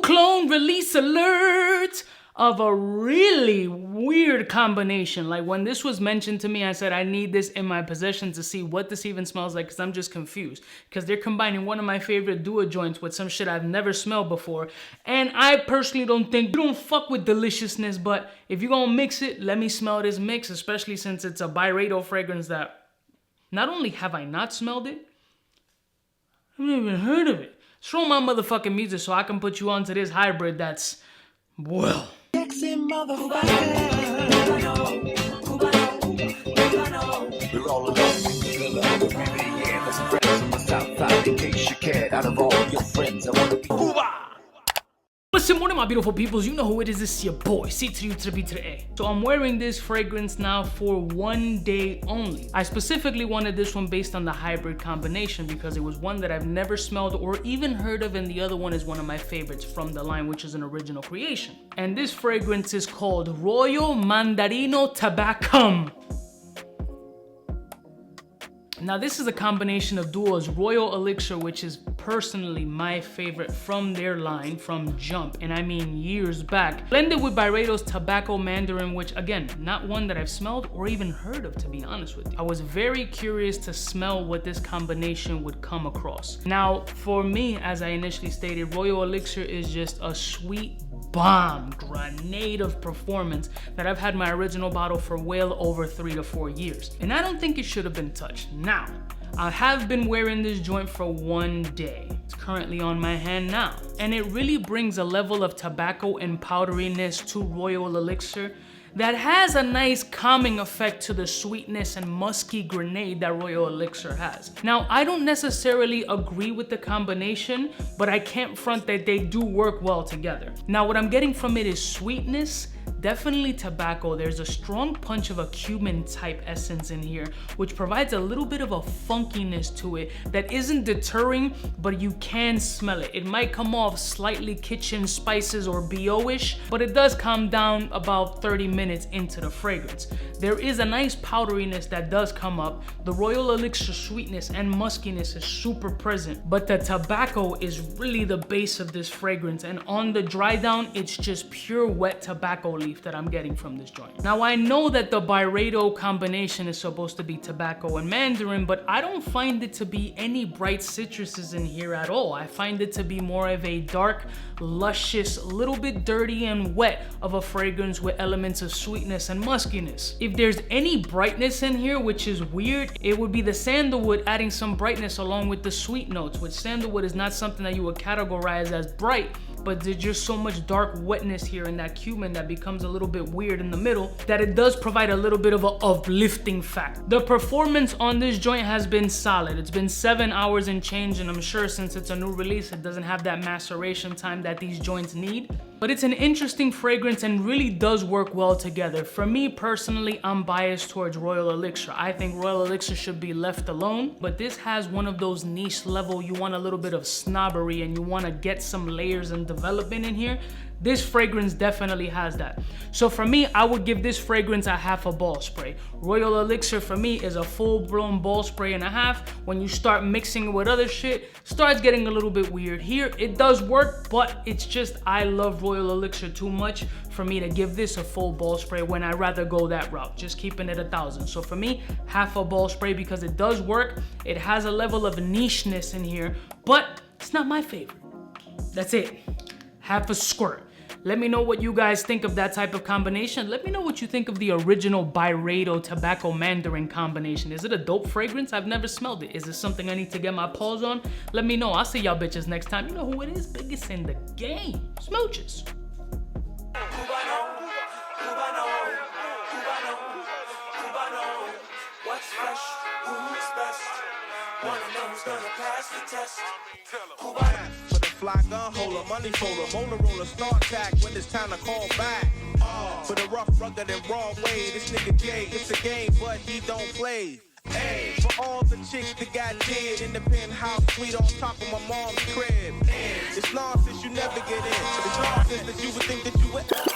clone release alert of a really weird combination. Like when this was mentioned to me, I said I need this in my possession to see what this even smells like, because I'm just confused. Because they're combining one of my favorite duo joints with some shit I've never smelled before. And I personally don't think, you don't fuck with deliciousness, but if you're gonna mix it, let me smell this mix, especially since it's a Byredo fragrance that not only have I not smelled it, I haven't even heard of it. Throw my motherfucking music so I can put you onto this hybrid that's, well. Sexy motherfucker. We're all alone in the villa. We're breathing in the friends on the south side. In case you cared, out of all your friends, I want to be Cuba. Listen, morning, my beautiful peoples. You know who it is. It's your boy, C to U to the B to the A. So I'm wearing this fragrance now for 1 day only. I specifically wanted this one based on the hybrid combination because it was one that I've never smelled or even heard of, and the other one is one of my favorites from the line, which is an original creation. And this fragrance is called Royal Mandarino Tabacum. Now this is a combination of duos Royal Elixir, which is personally my favorite from their line from jump, and I mean years back, blended with Byredo's Tobacco Mandarin, which again, not one that I've smelled or even heard of, to be honest with you. I was very curious to smell what this combination would come across. Now for me, as I initially stated, Royal Elixir is just a sweet bomb grenade of performance that I've had my original bottle for well over 3 to 4 years, and I don't think it should have been touched. Now I have been wearing this joint for 1 day. It's currently on my hand now, and it really brings a level of tobacco and powderiness to Royal Elixir that has a nice calming effect to the sweetness and musky grenade that Royal Elixir has. Now, I don't necessarily agree with the combination, but I can't front that they do work well together. Now, what I'm getting from it is sweetness, definitely tobacco. There's a strong punch of a cumin type essence in here, which provides a little bit of a funkiness to it that isn't deterring, but you can smell it. It might come off slightly kitchen spices or BO-ish, but it does calm down about 30 minutes into the fragrance. There is a nice powderiness that does come up. The Royal Elixir sweetness and muskiness is super present, but the tobacco is really the base of this fragrance, and on the dry down, it's just pure wet tobacco leaf that I'm getting from this joint. Now I know that the Byredo combination is supposed to be tobacco and mandarin, but I don't find it to be any bright citruses in here at all. I find it to be more of a dark, luscious, a little bit dirty and wet of a fragrance with elements of sweetness and muskiness. If there's any brightness in here, which is weird, it would be the sandalwood adding some brightness along with the sweet notes, which sandalwood is not something that you would categorize as bright, but there's just so much dark wetness here in that cumin that becomes a little bit weird in the middle that it does provide a little bit of an uplifting factor. The performance on this joint has been solid. It's been 7 hours and change, and I'm sure since it's a new release, it doesn't have that maceration time that these joints need. But it's an interesting fragrance and really does work well together. For me personally, I'm biased towards Royal Elixir. I think Royal Elixir should be left alone, but this has one of those niche level, you want a little bit of snobbery and you want to get some layers and development in here. This fragrance definitely has that. So for me, I would give this fragrance a half a ball spray. Royal Elixir for me is a full-blown ball spray and a half. When you start mixing it with other shit, starts getting a little bit weird. Here, it does work, but it's just, I love Royal Elixir too much for me to give this a full ball spray when I'd rather go that route, just keeping it 1,000. So for me, half a ball spray because it does work. It has a level of nicheness in here, but it's not my favorite. That's it, half a squirt. Let me know what you guys think of that type of combination. Let me know what you think of the original Byredo Tobacco Mandarin combination. Is it a dope fragrance? I've never smelled it. Is it something I need to get my paws on? Let me know. I'll see y'all bitches next time. You know who it is, biggest in the game. Smooches. What's fresh? Who's best? One of them's gonna pass the test. For the fly gun holder, money folder, motor roller, start tack when it's time to call back. For the rough, rugged, and raw way, this nigga Jay, it's a game, but he don't play. Hey, for all the chicks that got dead in the penthouse suite on top of my mom's crib. It's nonsense you never get in. It's nonsense that you would think that you would.